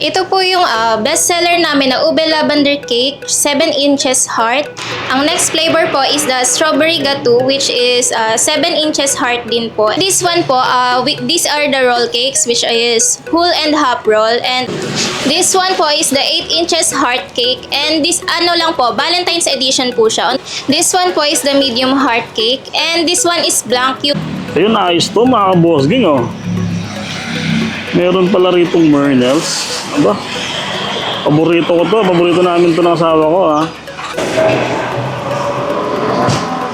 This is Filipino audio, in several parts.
Ito po yung bestseller namin na Ube Lavender Cake, 7 inches heart. Ang next flavor po is the Strawberry Gateau, which is 7 inches heart din po. This one po, these are the roll cakes, which is whole and half roll. And this one po is the 8 inches heart cake. And this ano lang po, Valentine's edition po siya. This one po is the medium heart cake. And this one is blank. Ayun, ayos to mga boss ging, oh. Meron pala ritong Mernels. Aba, paborito ko to. Paborito namin to ng asawa ko, ha.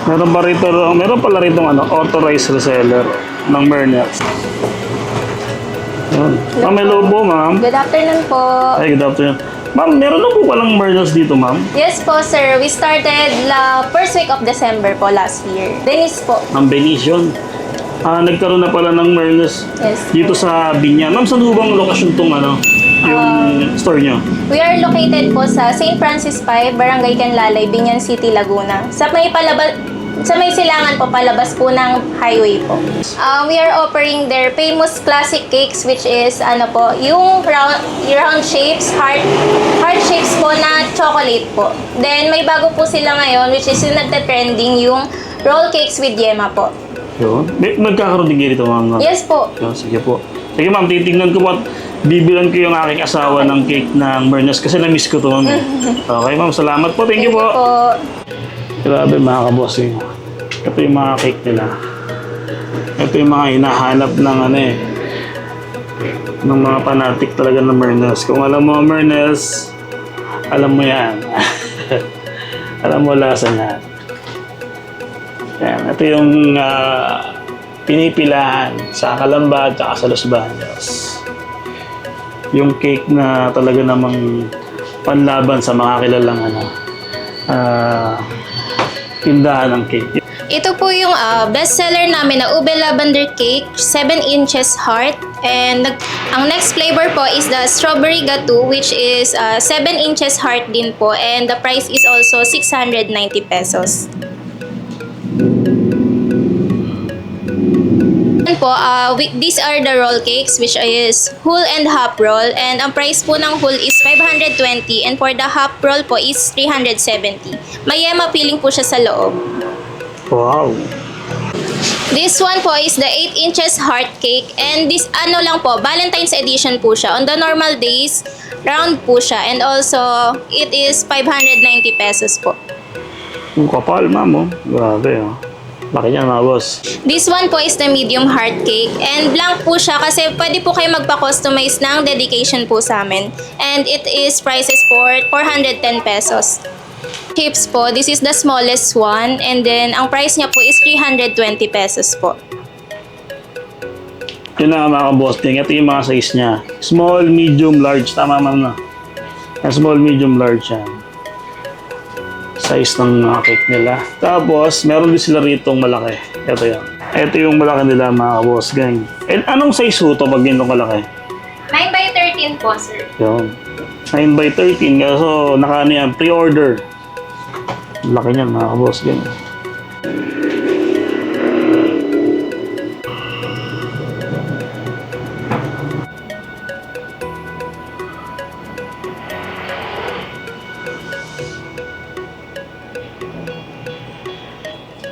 Meron pala ritong authorized reseller ng Mernels. Ma'am, hello po, ma'am. Good afternoon po. Ay, good afternoon. Ma'am, meron na po palang Mernels dito, ma'am? Yes po, sir. We started first week of December po last year. Dennis po. Ang Venetian. Nagkaroon na pala ng Mernels Yes. dito sa Binyan. Ma'am, saan po bang lokasyon tong yung store nyo? We are located po sa St. Francis 5, Barangay Canlalay, Binyan City, Laguna. Sa may silangan po, palabas po ng highway po. We are offering their famous classic cakes, which is yung round shapes, heart shapes po na chocolate po. Then may bago po sila ngayon, which is yung nagte-trending, yung roll cakes with yema po. Yun. Nagkakaroon din ganito, ma'am. Yes po. Yun, sige po. Sige, ma'am, titignan ko po at bibilan ko yung aking asawa ng cake ng Mernels kasi na-miss ko to, ma'am. Okay, ma'am. Salamat po. Thank you po. Grabe, mga kabossing. Ito yung mga cake nila. Ito yung mga hinahanap ng ng mga fanatic talaga ng Mernels. Kung alam mo Mernels, alam mo yan. Alam mo lasa niyan. Yan, ito yung pinipilahan sa Calamba at sa Los Baños. Yung cake na talaga namang panlaban sa mga kilalang tindahan ng cake. Ito po yung bestseller namin na Ube Lavender Cake, 7 inches heart. And ang next flavor po is the Strawberry Gateau, which is 7 inches heart din po. And the price is also 690 pesos. Po, these are the roll cakes, which is whole and half roll, and ang price po ng whole is 520 and for the half roll po is 370. May yema filling po siya sa loob. Wow! This one po is the 8 inches heart cake, and this lang po, Valentine's edition po siya. On the normal days, round po siya, and also it is 590 pesos po. Ang kapal, ma'am, oh. Grabe, oh. Laki niya, mga boss. This one po is the medium heart cake, and blank po siya kasi pwede po kayo magpa-customize ng dedication po sa amin. And it is prices for 410 pesos. Chips po, this is the smallest one, and then ang price niya po is 320 pesos po. Yun na, mga boss. Ito yung mga size niya. Small, medium, large. Tama, ma'am, na. Small, medium, large yan. Size ng mga cake nila. Tapos, meron din sila ritong malaki. Ito yan. Ito yung malaki nila, mga boss gang. And anong size ho ito pag ganitong malaki? 9 by 13 po, sir. Yun. 9 by 13. So, yan, pre-order. Laki niyan, mga boss gang.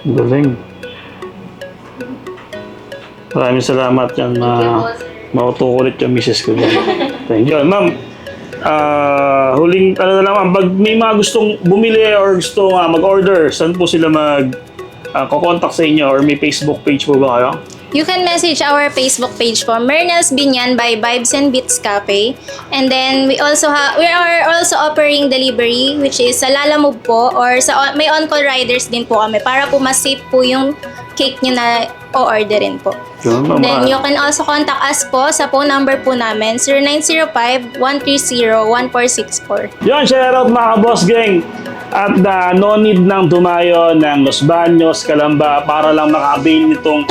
Galing. Maraming salamat yan na mautukulit yung misis ko. Thank you. Ma'am, huling na lang ma'am, pag may mga gustong bumili or gusto mag-order, saan po sila mag-contact sa inyo or may Facebook page po ba kayo? You can message our Facebook page po, Mernels Binyan by Vibes and Beats Cafe. And then we are also offering delivery, which is sa Lalamove po, or may on-call riders din po kami para po mas safe po yung cake nyo na o-orderin po. Then you can also contact us po sa phone number po namin, 0905-130-1464. Yan, shoutout mga boss gang. At no need nang dumayo ng Los Baños, Calamba para lang maka-avail nitong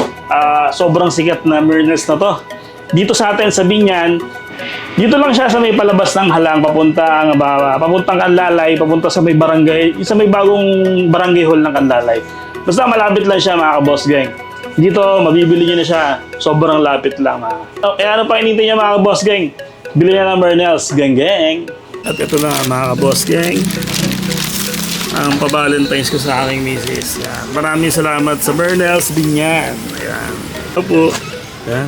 sobrang sikat na Mernels na to. Dito sa atin sa Binyan, dito lang siya sa may palabas ng Halang, papuntang Canlalay, papunta sa may barangay, sa may bagong barangay hall ng Canlalay. Basta malapit lang siya mga boss gang. Dito, mabibili nyo na siya. Sobrang lapit lang. Ano pa inintay niya mga boss gang? Bili na ng Mernels, gang. At ito na mga ka-boss gang. Ang pa-Valentine's ko sa aking misis. Yan. Maraming salamat sa Mernels Binyan. Ayan. Ito po. Yan.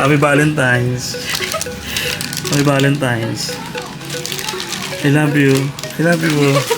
Happy Valentine's. Happy Valentine's. I love you. I love you.